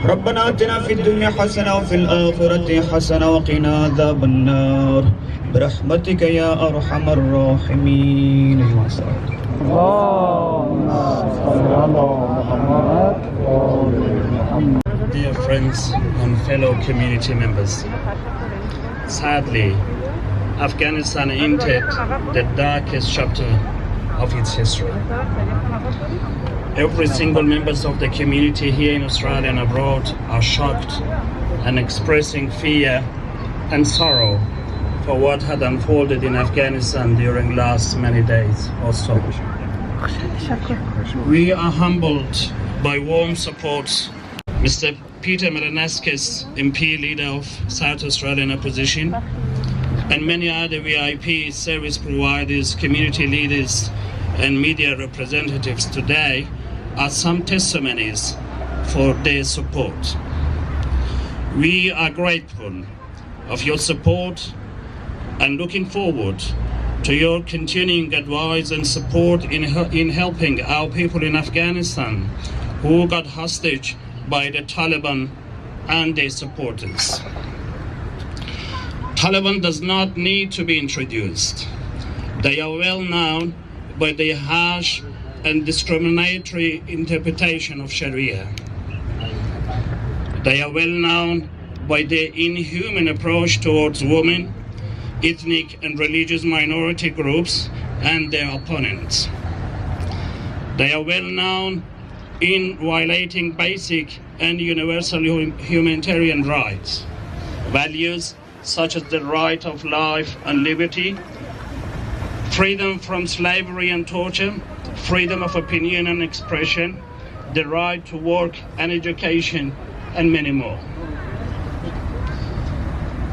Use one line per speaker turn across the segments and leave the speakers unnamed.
ربنا آتنا في الدنيا حسنة وفي الآخرة حسنة وقنا عذاب النار برحمتك يا أرحم الراحمين.
Dear friends and fellow community members, sadly, Afghanistan entered the darkest chapter of its history. Every single members of the community here in Australia and abroad are shocked and expressing fear and sorrow for what had unfolded in Afghanistan during last many days or so. We are humbled by warm support. Mr. Peter Malinauskas, MP leader of South Australian opposition, and many other VIP service providers, community leaders, and media representatives today are some testimonies for their support. We are grateful of your support and looking forward to your continuing advice and support in helping our people in Afghanistan who got hostage by the Taliban and their supporters. Taliban does not need to be introduced. They are well known by their harsh and discriminatory interpretation of Sharia. They are well known by their inhuman approach towards women, ethnic and religious minority groups, and their opponents. They are well known in violating basic and universal humanitarian rights, values such as the right of life and liberty, freedom from slavery and torture, freedom of opinion and expression, the right to work and education, and many more.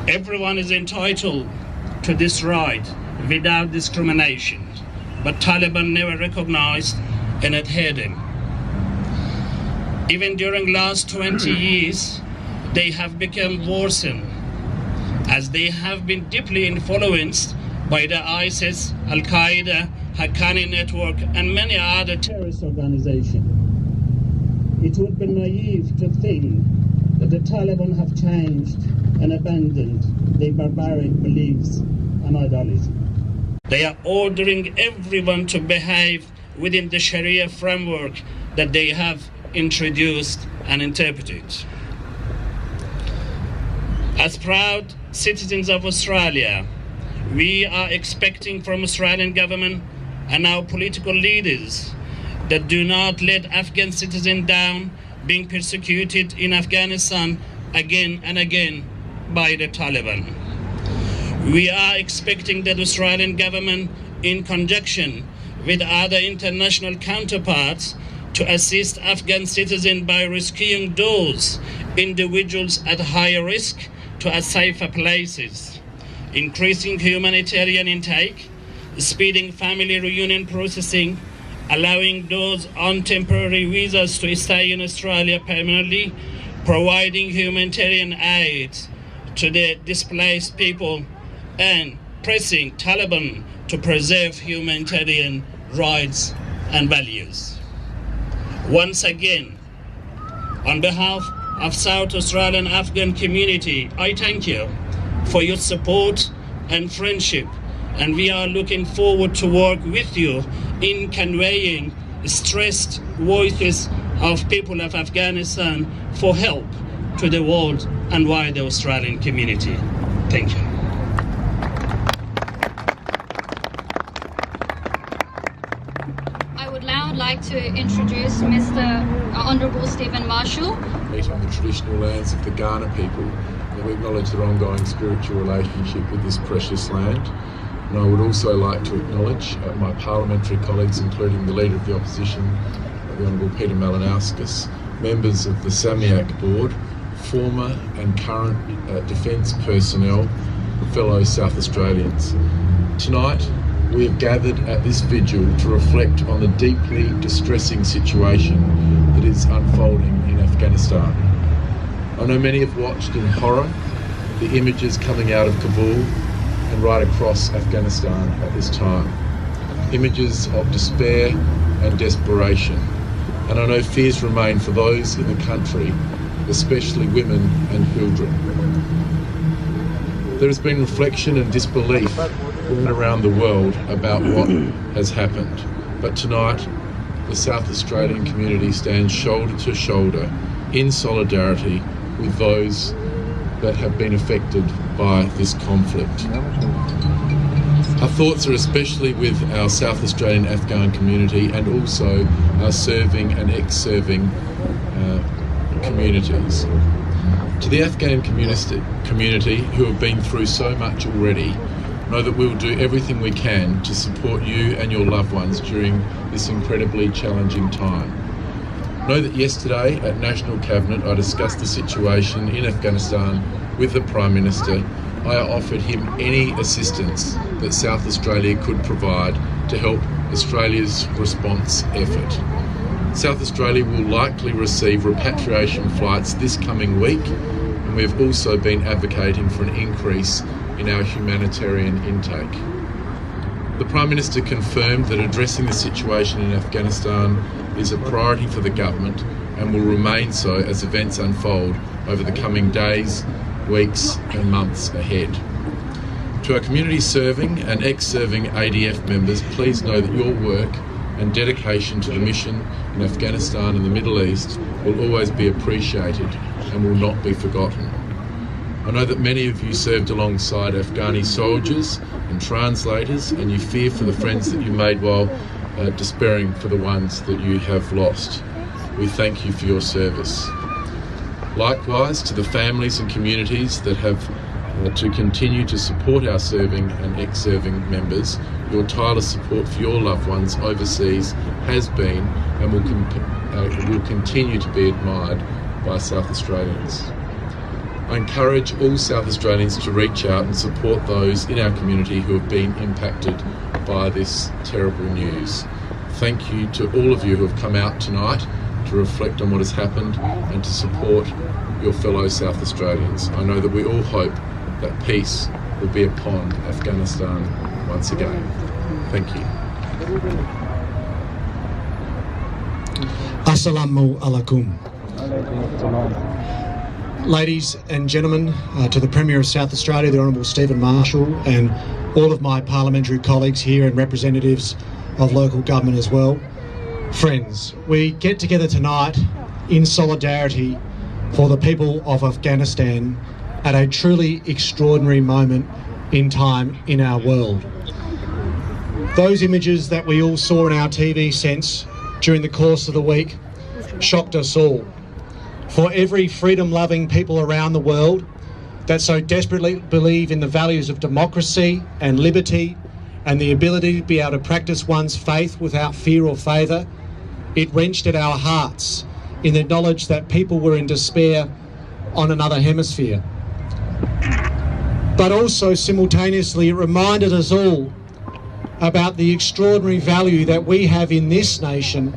Everyone is entitled to this right without discrimination, but Taliban never recognized and adhered them. Even during last 20 years, they have become worsened as they have been deeply influenced by the ISIS, Al-Qaeda, Haqqani network, and many other terrorist organizations. It would be naive to think that the Taliban have changed and abandoned their barbaric beliefs and ideology. They are ordering everyone to behave within the Sharia framework that they have introduced and interpreted. As proud citizens of Australia, we are expecting from Australian government and our political leaders that do not let Afghan citizens down being persecuted in Afghanistan again and again by the Taliban. We are expecting that Australian government, in conjunction with other international counterparts, to assist Afghan citizens by rescuing those individuals at higher risk to safer places, increasing humanitarian intake, speeding family reunion processing, allowing those on temporary visas to stay in Australia permanently, providing humanitarian aid to the displaced people, and pressing Taliban to preserve humanitarian rights and values. Once again, on behalf of South Australian Afghan community, I thank you for your support and friendship, and we are looking forward to work with you in conveying stressed voices of people of Afghanistan for help to the world and wider Australian community. Thank you.
I would now like to introduce Mr. Honourable Stephen Marshall.
Meet on the traditional lands of the Kaurna people, and we acknowledge their ongoing spiritual relationship with this precious land. And I would also like to acknowledge my parliamentary colleagues, including the Leader of the Opposition, the Honourable Peter Malinauskas, members of the SAMIAC Board, former and current defence personnel, fellow South Australians. Tonight, we have gathered at this vigil to reflect on the deeply distressing situation that is unfolding in Afghanistan. I know many have watched in horror the images coming out of Kabul and right across Afghanistan at this time. Images of despair and desperation. And I know fears remain for those in the country especially women and children. There has been reflection and disbelief around the world about what has happened, but tonight the South Australian community stands shoulder to shoulder in solidarity with those that have been affected by this conflict. Our thoughts are especially with our South Australian Afghan community and also our serving and ex-serving communities. To the Afghan community who have been through so much already, know that we will do everything we can to support you and your loved ones during this incredibly challenging time. Know that yesterday at National Cabinet I discussed the situation in Afghanistan with the Prime Minister. I offered him any assistance that South Australia could provide to help Australia's response effort. South Australia will likely receive repatriation flights this coming week, and we've also been advocating for an increase in our humanitarian intake. The Prime Minister confirmed that addressing the situation in Afghanistan is a priority for the government and will remain so as events unfold over the coming days, weeks and months ahead. To our community serving and ex-serving ADF members, please know that your work and dedication to the mission in Afghanistan and the Middle East will always be appreciated and will not be forgotten. I know that many of you served alongside Afghani soldiers and translators, and you fear for the friends that you made while despairing for the ones that you have lost. We thank you for your service. Likewise, to the families and communities that have to continue to support our serving and ex-serving members, your tireless support for your loved ones overseas has been and will continue to be admired by South Australians. I encourage all South Australians to reach out and support those in our community who have been impacted by this terrible news. Thank you to all of you who have come out tonight to reflect on what has happened and to support your fellow South Australians. I know that we all hope that peace will be upon Afghanistan once again. Thank you.
Assalamu alaikum. Ladies and gentlemen, to the Premier of South Australia, the Honourable Stephen Marshall, and all of my parliamentary colleagues here and representatives of local government as well. Friends, we get together tonight in solidarity for the people of Afghanistan at a truly extraordinary moment in time in our world. Those images that we all saw in our TV sets during the course of the week shocked us all. For every freedom-loving people around the world that so desperately believe in the values of democracy and liberty and the ability to be able to practice one's faith without fear or favour, it wrenched at our hearts in the knowledge that people were in despair on another hemisphere. But also simultaneously it reminded us all about the extraordinary value that we have in this nation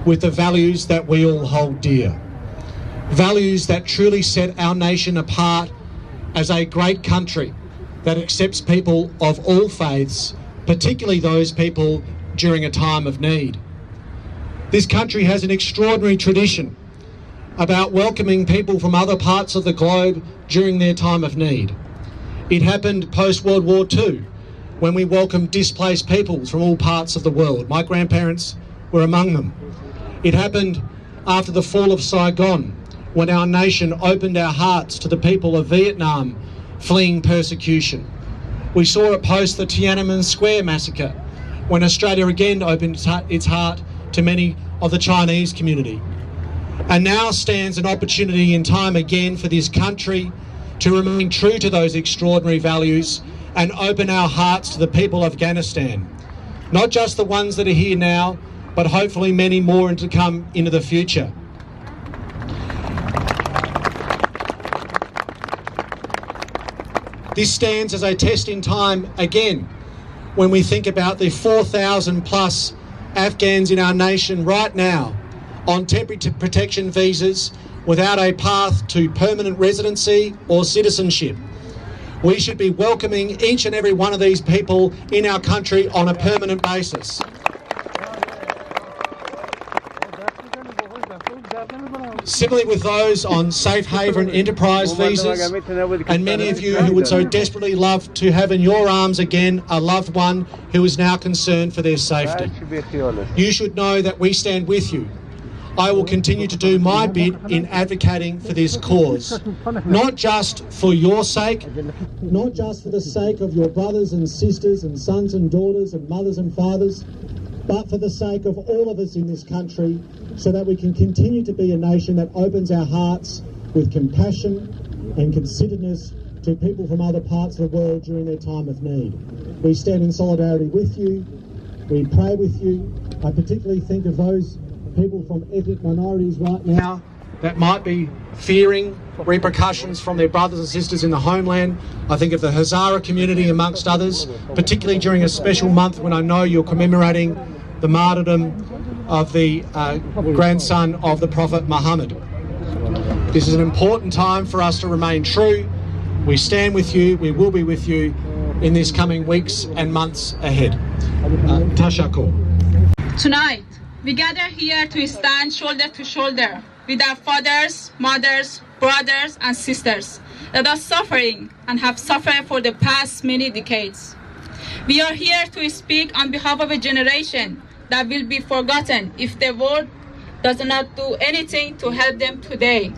with the values that we all hold dear. Values that truly set our nation apart as a great country that accepts people of all faiths, particularly those people during a time of need. This country has an extraordinary tradition about welcoming people from other parts of the globe during their time of need. It happened post-World War II, when we welcomed displaced peoples from all parts of the world. My grandparents were among them. It happened after the fall of Saigon, when our nation opened our hearts to the people of Vietnam fleeing persecution. We saw it post the Tiananmen Square massacre, when Australia again opened its heart to many of the Chinese community. And now stands an opportunity in time again for this country to remain true to those extraordinary values and open our hearts to the people of Afghanistan. Not just the ones that are here now, but hopefully many more to come into the future. This stands as a test in time again when we think about the 4,000 plus Afghans in our nation right now on temporary protection visas without a path to permanent residency or citizenship. We should be welcoming each and every one of these people in our country on a permanent basis. Similarly with those on safe haven enterprise visas, and many of you who would so desperately love to have in your arms again a loved one who is now concerned for their safety. You should know that we stand with you. I will continue to do my bit in advocating for this cause, not just for your sake, not just for the sake of your brothers and sisters and sons and daughters and mothers and fathers, but for the sake of all of us in this country, so that we can continue to be a nation that opens our hearts with compassion and consideredness to people from other parts of the world during their time of need. We stand in solidarity with you. We pray with you. I particularly think of those people from ethnic minorities right now that might be fearing repercussions from their brothers and sisters in the homeland. I think of the Hazara community amongst others, particularly during a special month when I know you're commemorating the martyrdom of the grandson of the Prophet Muhammad. This is an important time for us to remain true. We stand with you, we will be with you in these coming weeks and months ahead. Tashakur.
Tonight, we gather here to stand shoulder to shoulder with our fathers, mothers, brothers and sisters that are suffering and have suffered for the past many decades. We are here to speak on behalf of a generation that will be forgotten if the world does not do anything to help them today.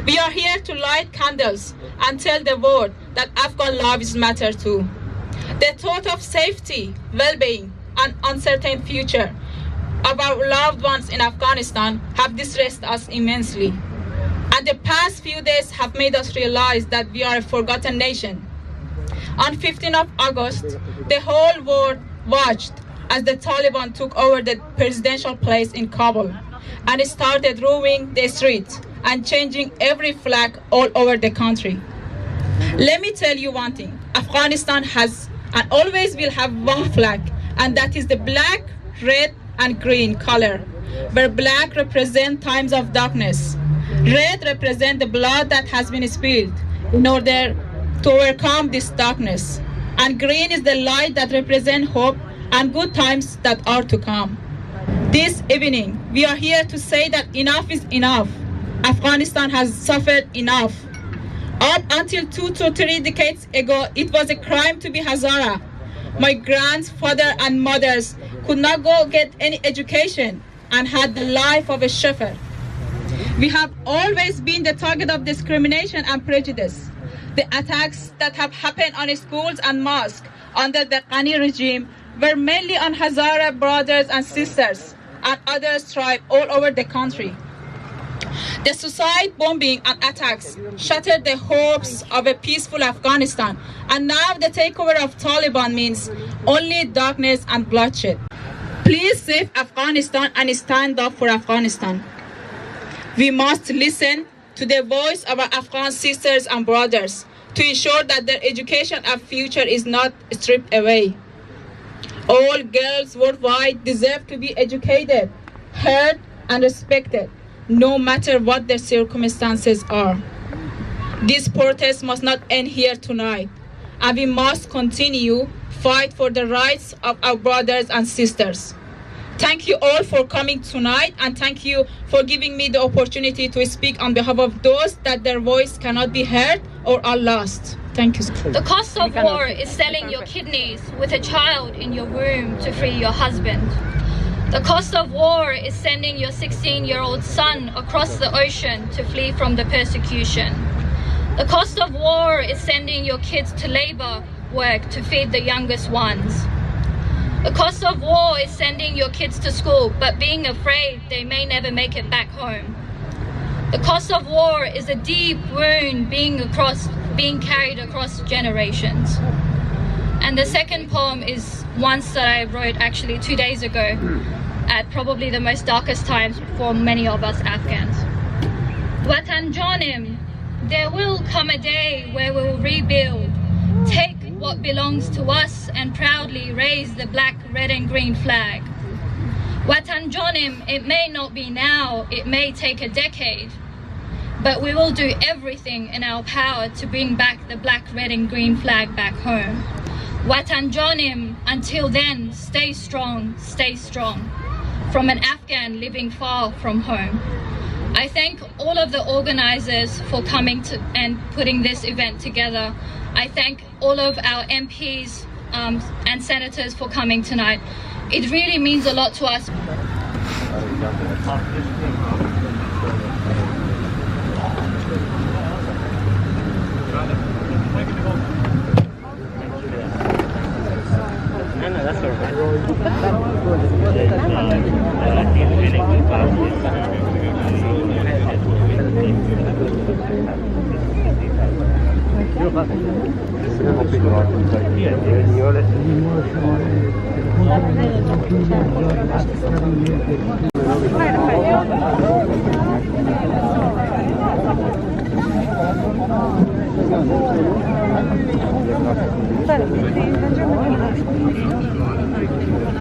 We are here to light candles and tell the world that Afghan lives matter too. The thought of safety, well-being and uncertain future of our loved ones in Afghanistan have distressed us immensely. And the past few days have made us realize that we are a forgotten nation. On 15th of August, the whole world watched as the Taliban took over the presidential place in Kabul and started roaming the streets and changing every flag all over the country. Let me tell you one thing, Afghanistan has and always will have one flag, and that is the black, red, and green color, where black represents times of darkness, red represents the blood that has been spilled in order to overcome this darkness, and green is the light that represents hope and good times that are to come. This evening, we are here to say that enough is enough. Afghanistan has suffered enough. Up until 2 to 3 decades ago, it was a crime to be Hazara. My grandfather and mothers could not go get any education and had the life of a shepherd. We have always been the target of discrimination and prejudice. The attacks that have happened on schools and mosques under the Ghani regime were mainly on Hazara brothers and sisters and other tribes all over the country. The suicide bombing and attacks shattered the hopes of a peaceful Afghanistan, and now the takeover of Taliban means only darkness and bloodshed. Please save Afghanistan and stand up for Afghanistan. We must listen to the voice of our Afghan sisters and brothers to ensure that their education and future is not stripped away. All girls worldwide deserve to be educated, heard, and respected, no matter what their circumstances are. This protest must not end here tonight, and we must continue fight for the rights of our brothers and sisters. Thank you all for coming tonight, and thank you for giving me the opportunity to speak on behalf of those that their voice cannot be heard or are lost. Thank you.
The cost of war is selling your kidneys with a child in your womb to free your husband. The cost of war is sending your 16-year-old son across the ocean to flee from the persecution. The cost of war is sending your kids to labor work to feed the youngest ones. The cost of war is sending your kids to school but being afraid they may never make it back home. The cost of war is a deep wound being carried across generations. And the second poem is one that I wrote actually 2 days ago at probably the most darkest times for many of us Afghans. Watan Janim, there will come a day where we will rebuild, take what belongs to us and proudly raise the black, red and green flag. Watan Janim, it may not be now, it may take a decade, but we will do everything in our power to bring back the black, red and green flag back home. Watan Janim, until then, stay strong, from an Afghan living far from home. I thank all of the organizers for coming to and putting this event together. I thank all of our MPs and senators for coming tonight. It really means a lot to us.
Claro, sí,